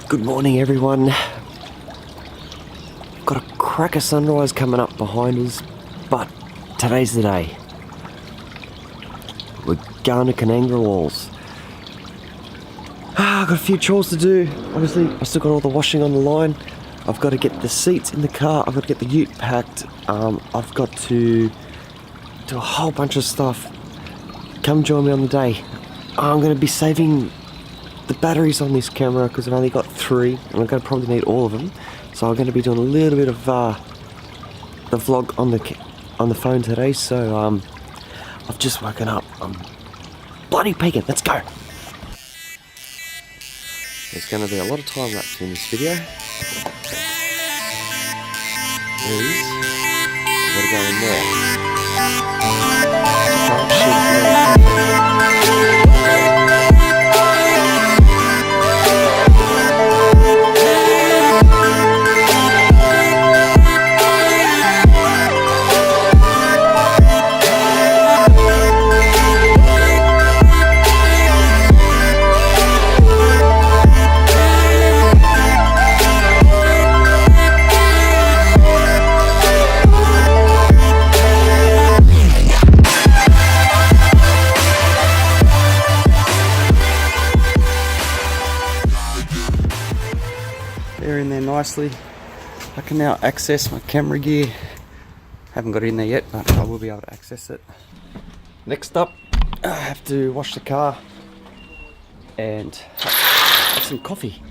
Good morning, everyone. Got a cracker sunrise coming up behind us, but today's the day. We're going to Kanangra walls. I've got a few chores to do. Obviously, I've still got all the washing on the line. I've got to get the seats in the car. I've got to get the ute packed. I've got to do a whole bunch of stuff. Come join me on the day. I'm going to be saving the batteries on this camera because I've only got 3 and I'm going to probably need all of them. So I'm going to be doing a little bit of the vlog on the phone today. So I've just woken up. I'm bloody peeking. Let's go. There's going to be a lot of time lapse in this video. There it is. I've got to go in there. They're in there nicely. I can now access my camera gear. Haven't got it in there yet, but I will be able to access it. Next up, I have to wash the car and have some coffee.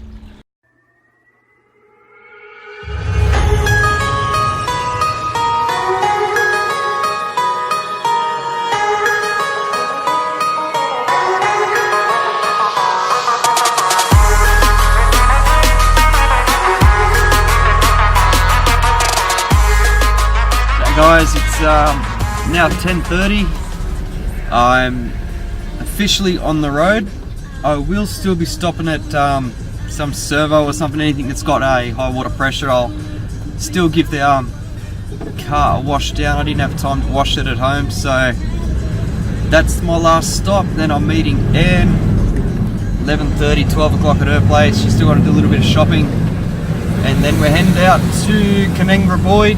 Guys, it's now 10:30. I'm officially on the road. I will still be stopping at some servo or something, anything that's got a high water pressure. I'll still give the car a wash down. I didn't have time to wash it at home, so that's my last stop. Then I'm meeting Anne 11:30, 12 o'clock at her place. She's still got to do a little bit of shopping, and then we're heading out to Kanangraboyd.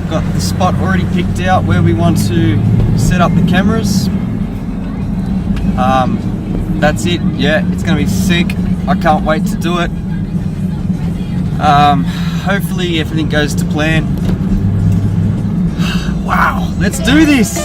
Got the spot already picked out where we want to set up the cameras. That's it. Yeah, it's gonna be sick. I can't wait to do it. Hopefully everything goes to plan. Wow, let's do this.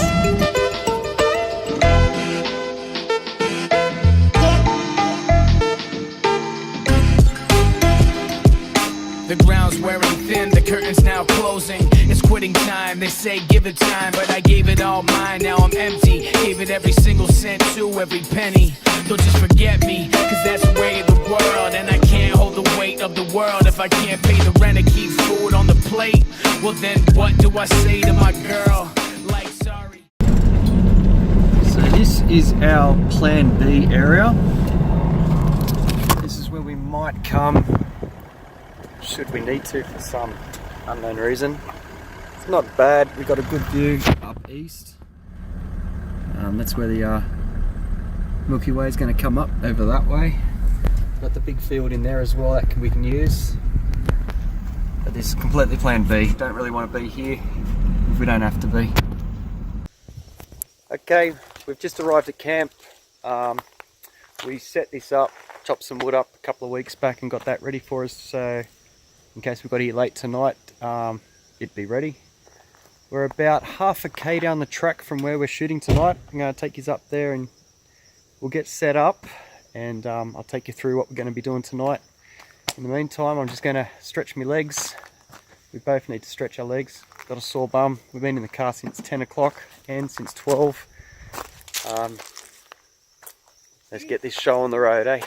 The ground's wearing thin, the curtain's now closing. It's quitting time, they say give it time, but I gave it all mine, now I'm empty. Gave it every single cent to every penny. Don't just forget me, cause that's the way of the world. And I can't hold the weight of the world if I can't pay the rent and keep food on the plate. Well then what do I say to my girl? Like sorry. So this is our plan B area. This is where we might come should we need to for some unknown reason. It's not bad, we've got a good view up east. That's where the Milky Way is going to come up over that way. Got the big field in there as well that we can use. But this is completely plan B. Don't really want to be here if we don't have to be. Okay, we've just arrived at camp. We set this up, chopped some wood up a couple of weeks back and got that ready for us, so in case we got here late tonight, it'd be ready. We're about half a K down the track from where we're shooting tonight. I'm going to take you up there and we'll get set up, and I'll take you through what we're going to be doing tonight. In the meantime, I'm just going to stretch my legs. We both need to stretch our legs. Got a sore bum. We've been in the car since 10 o'clock and since 12. Let's get this show on the road, eh?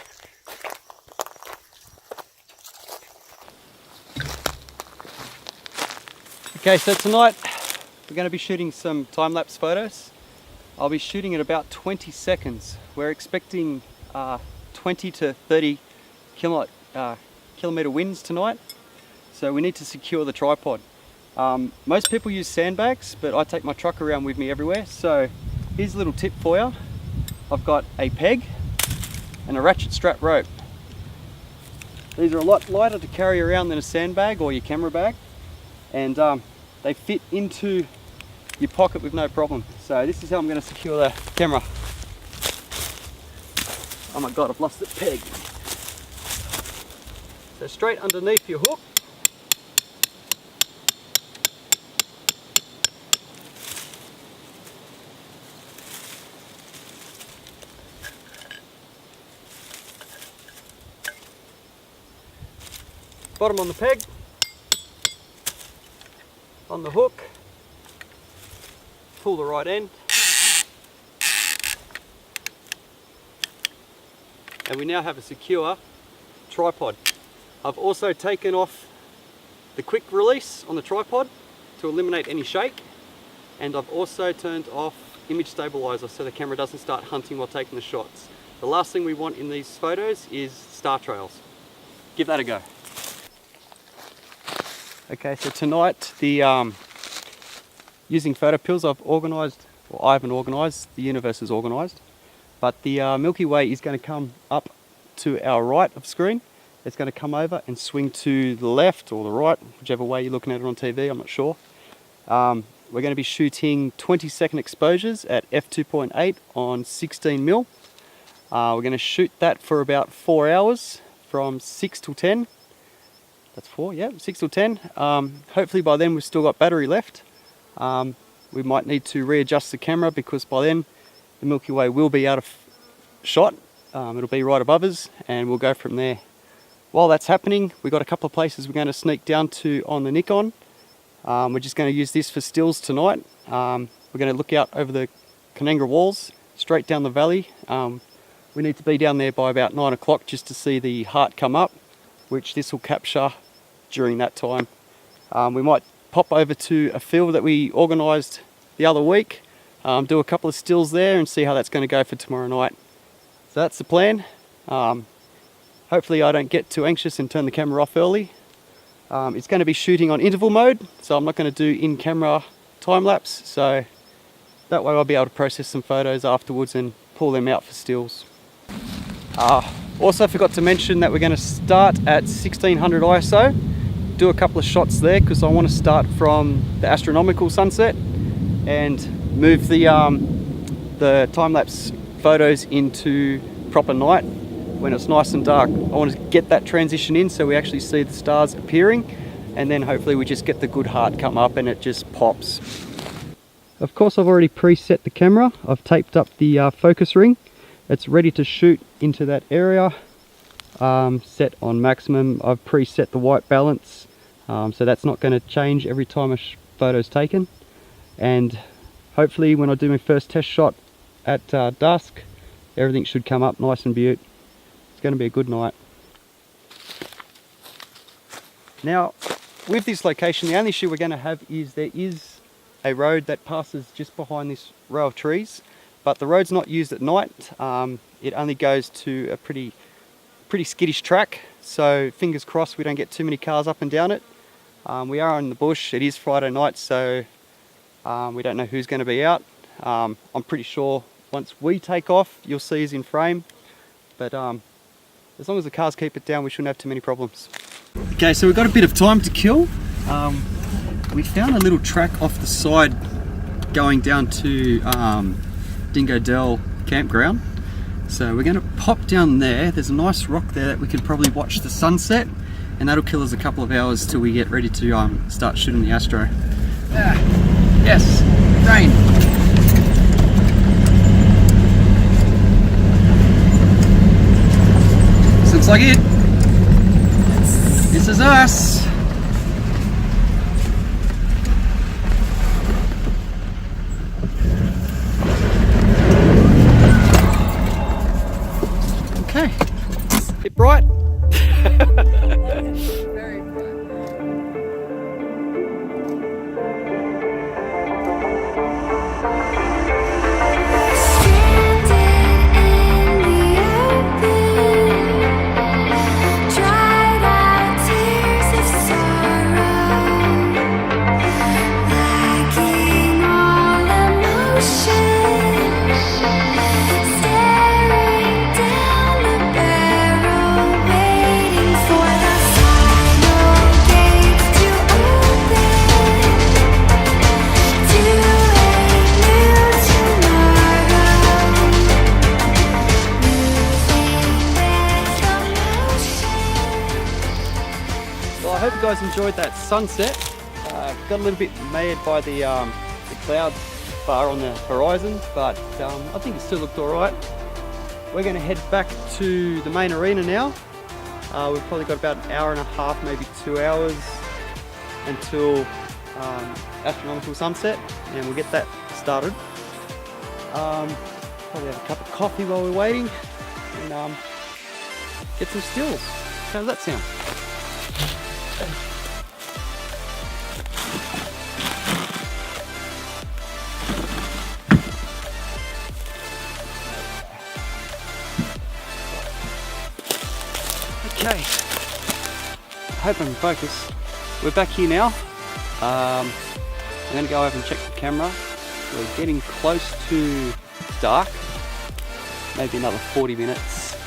Okay, so tonight we're going to be shooting some time-lapse photos. I'll be shooting at about 20 seconds. We're expecting 20 to 30 kilometer winds tonight, so we need to secure the tripod. Most people use sandbags, but I take my truck around with me everywhere. So here's a little tip for you. I've got a peg and a ratchet strap rope. These are a lot lighter to carry around than a sandbag or your camera bag, and they fit into your pocket with no problem. So this is how I'm going to secure the camera. Oh my god, I've lost the peg. So straight underneath your hook. Bottom on the peg, on the hook, pull the right end, and we now have a secure tripod. I've also taken off the quick release on the tripod to eliminate any shake, and I've also turned off image stabilizer so the camera doesn't start hunting while taking the shots. The last thing we want in these photos is star trails. Give that a go. Okay, so tonight, using photo pills, I've organised, or I haven't organised, the universe is organised, but the Milky Way is going to come up to our right of screen. It's going to come over and swing to the left or the right, whichever way you're looking at it on TV, I'm not sure. We're going to be shooting 20-second exposures at f2.8 on 16mm. We're going to shoot that for about 4 hours, from 6 till 10. That's 4, yeah, 6 till 10. Hopefully by then we've still got battery left. We might need to readjust the camera because by then the Milky Way will be out of shot. It'll be right above us and we'll go from there. While that's happening, we've got a couple of places we're going to sneak down to on the Nikon. We're just going to use this for stills tonight. We're going to look out over the Kanangra walls, straight down the valley. We need to be down there by about 9 o'clock just to see the heart come up, which this will capture during that time. We might pop over to a field that we organised the other week, do a couple of stills there and see how that's going to go for tomorrow night. So that's the plan. Hopefully I don't get too anxious and turn the camera off early. It's going to be shooting on interval mode, so I'm not going to do in-camera time-lapse, so that way I'll be able to process some photos afterwards and pull them out for stills. Also forgot to mention that we're going to start at 1600 ISO, do a couple of shots there because I want to start from the astronomical sunset and move the time-lapse photos into proper night when it's nice and dark. I want to get that transition in so we actually see the stars appearing, and then hopefully we just get the good heart come up and it just pops. Of course I've already preset the camera. I've taped up the focus ring. It's ready to shoot into that area, set on maximum. I've preset the white balance, so that's not going to change every time a photo's taken. And hopefully when I do my first test shot at dusk, everything should come up nice and beaut. It's going to be a good night. Now, with this location, the only issue we're going to have is there is a road that passes just behind this row of trees, but the road's not used at night. It only goes to a pretty skittish track, so fingers crossed we don't get too many cars up and down it. We are in the bush. It is Friday night, so we don't know who's going to be out. I'm pretty sure once we take off you'll see us in frame, but as long as the cars keep it down we shouldn't have too many problems. Okay, so we've got a bit of time to kill. We found a little track off the side going down to Dingo Dell campground, so we're going to pop down there. There's a nice rock there that we could probably watch the sunset, and that'll kill us a couple of hours till we get ready to start shooting the astro. Yes, rain. This looks like it. This is us. Okay, bit bright. Very bright. Dried out tears of you guys enjoyed that sunset. Got a little bit mad by the clouds far on the horizon, but I think it still looked alright. We're going to head back to the main arena now. We've probably got about an hour and a half, maybe 2 hours until astronomical sunset, and we'll get that started. Probably have a cup of coffee while we're waiting and get some stills. How does that sound? Okay, I hope I'm in focus. We're back here now. I'm going to go over and check the camera. We're getting close to dark, maybe another 40 minutes.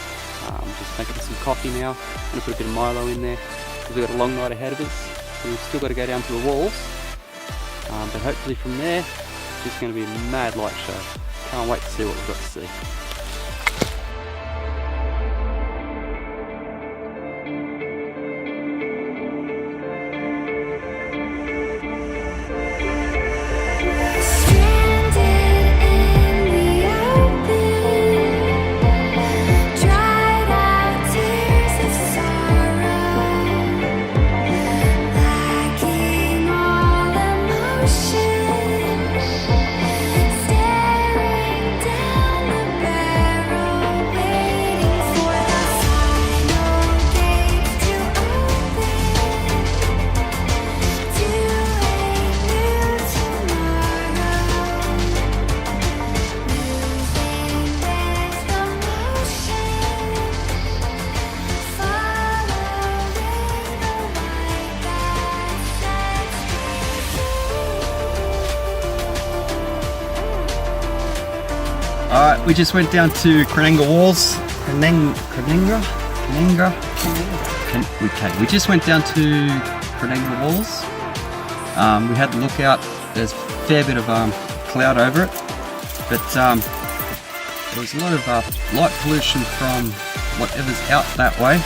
Just making some coffee now. I'm going to put a bit of Milo in there because we've got a long night ahead of us. We've still got to go down to the walls, but hopefully from there it's just going to be a mad light show. Can't wait to see what we've got to see. Alright, we just went down to Kanangra walls. Kanangra? We just went down to Kanangra walls. We had the lookout. There's a fair bit of cloud over it, but there was a lot of light pollution from whatever's out that way.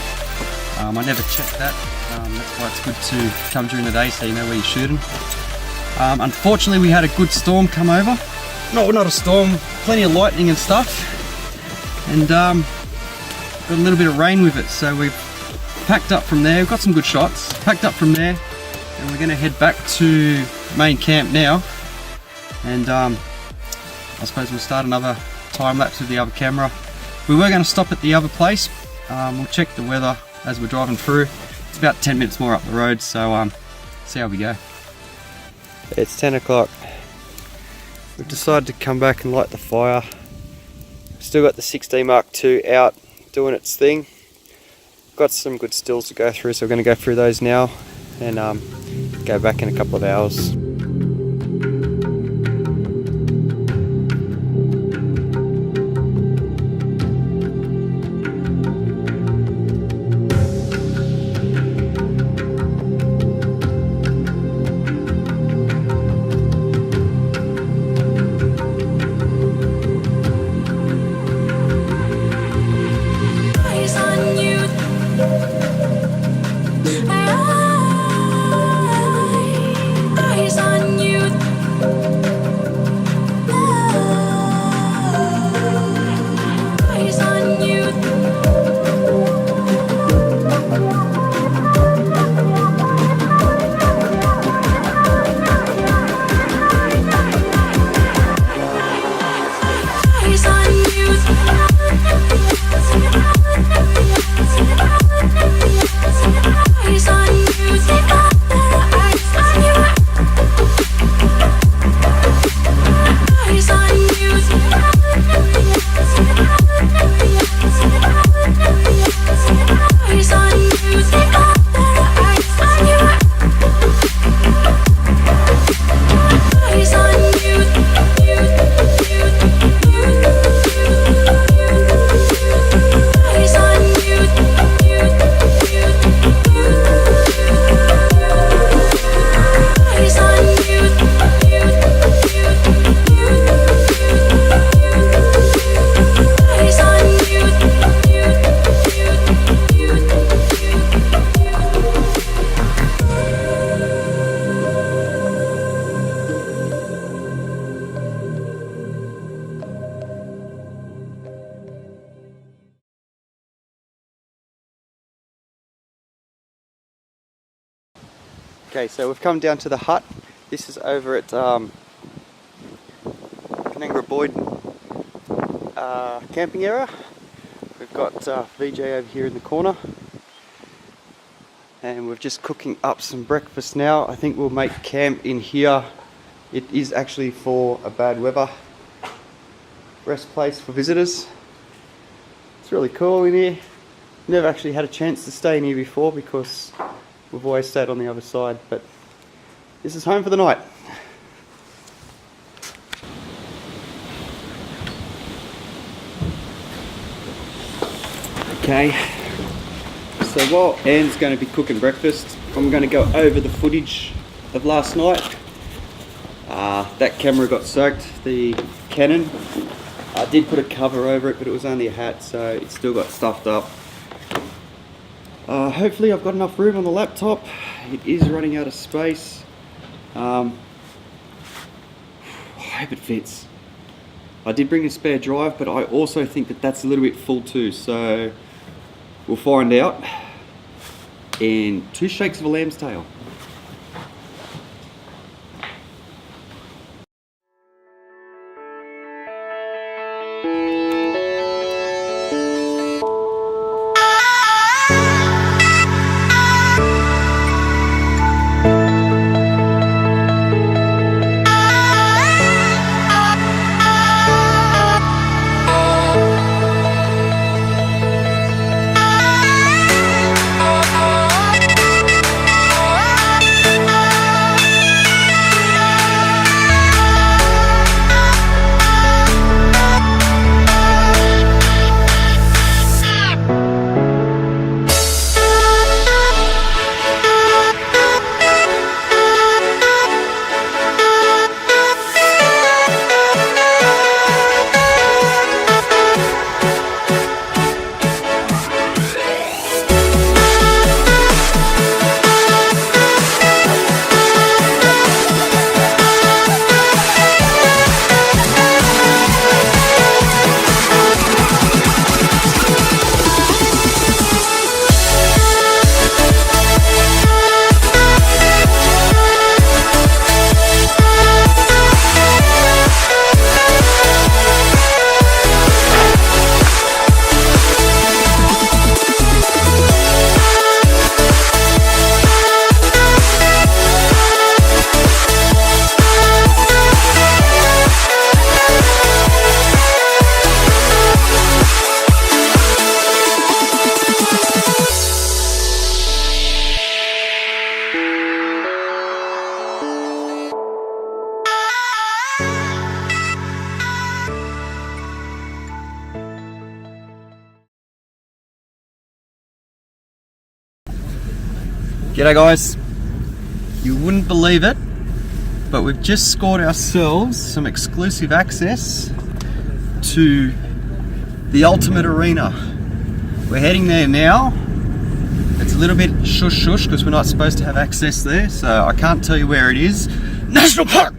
I never checked that. That's why it's good to come during the day so you know where you're shooting. Unfortunately, we had a good storm come over. No, not a storm, plenty of lightning and stuff, and got a little bit of rain with it, so we've packed up from there. We've got some good shots, packed up from there, and we're going to head back to main camp now, and I suppose we'll start another time-lapse with the other camera. We were going to stop at the other place. We'll check the weather as we're driving through. It's about 10 minutes more up the road, so see how we go. It's 10 o'clock. We've decided to come back and light the fire. Still got the 6D Mark II out doing its thing. Got some good stills to go through, so we're going to go through those now and go back in a couple of hours. Eyes Okay, so we've come down to the hut. This is over at Kanangraboyd camping area. We've got VJ over here in the corner. And we're just cooking up some breakfast now. I think we'll make camp in here. It is actually for a bad weather rest place for visitors. It's really cool in here. Never actually had a chance to stay in here before because we've always stayed on the other side, but this is home for the night. Okay, so while Anne's going to be cooking breakfast, I'm going to go over the footage of last night. That camera got soaked, the Canon. I did put a cover over it, but it was only a hat, so it still got stuffed up. Hopefully I've got enough room on the laptop. It is running out of space. I hope it fits. I did bring a spare drive, but I also think that that's a little bit full too, so we'll find out in 2 shakes of a lamb's tail. G'day guys, you wouldn't believe it, but we've just scored ourselves some exclusive access to the Ultimate Arena. We're heading there now. It's a little bit shush because we're not supposed to have access there, so I can't tell you where it is. National Park!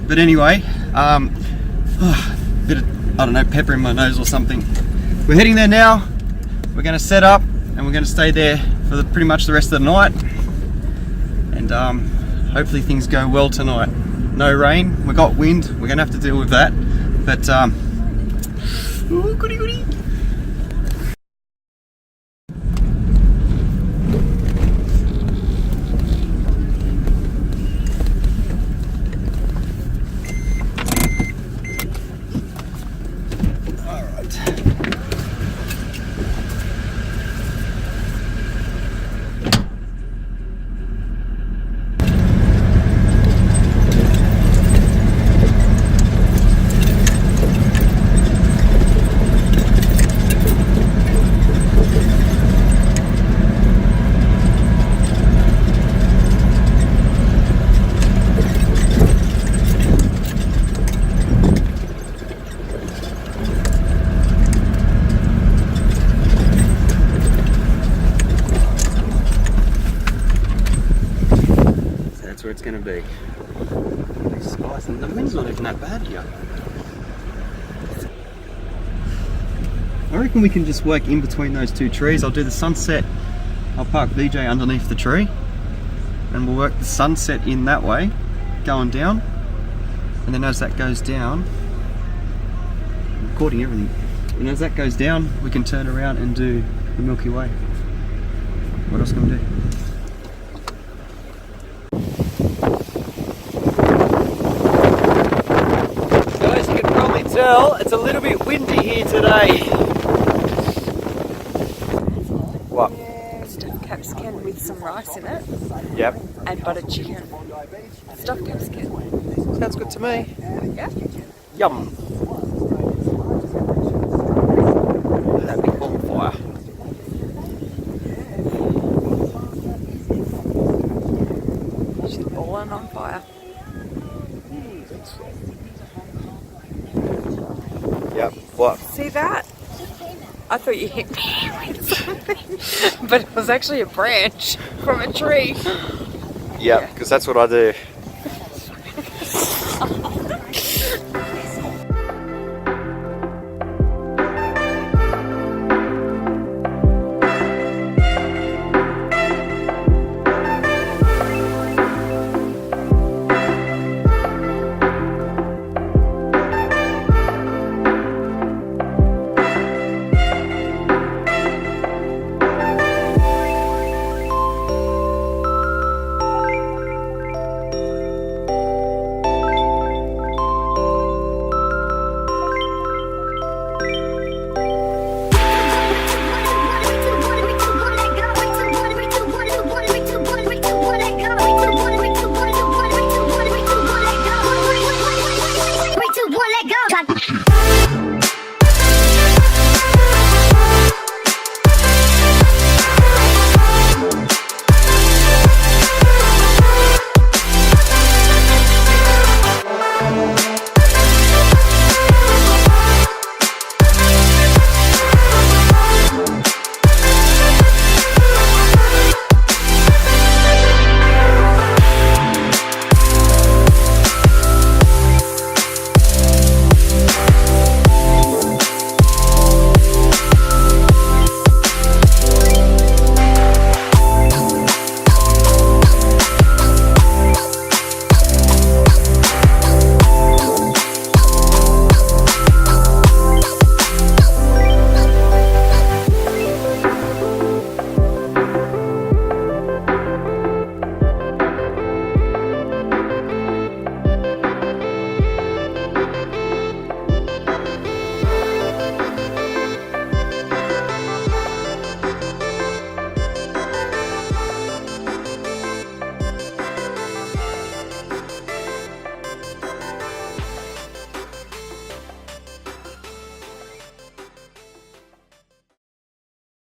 But anyway, bit of, I don't know, pepper in my nose or something. We're heading there now. We're going to set up and we're going to stay there for pretty much the rest of the night, and hopefully things go well tonight. No rain, we got wind, we're gonna have to deal with that, but ooh, goody goody. Where it's going to be. These skies, and the wind's not even that bad here. I reckon we can just work in between those 2 trees. I'll do the sunset. I'll park VJ underneath the tree, and we'll work the sunset in that way, going down, and then as that goes down, I'm recording everything, and as that goes down we can turn around and do the Milky Way. What else can we do? Guys, you can probably tell it's a little bit windy here today. What? Stuffed capsicum with some rice in it Yep. and buttered chicken. Stuffed capsicum. Sounds good to me. Yeah. Yum. Look at that big bonfire. She's boiling on fire. Yep. What? See that? I thought you hit me with something, but it was actually a branch from a tree. Yep, because that's what I do.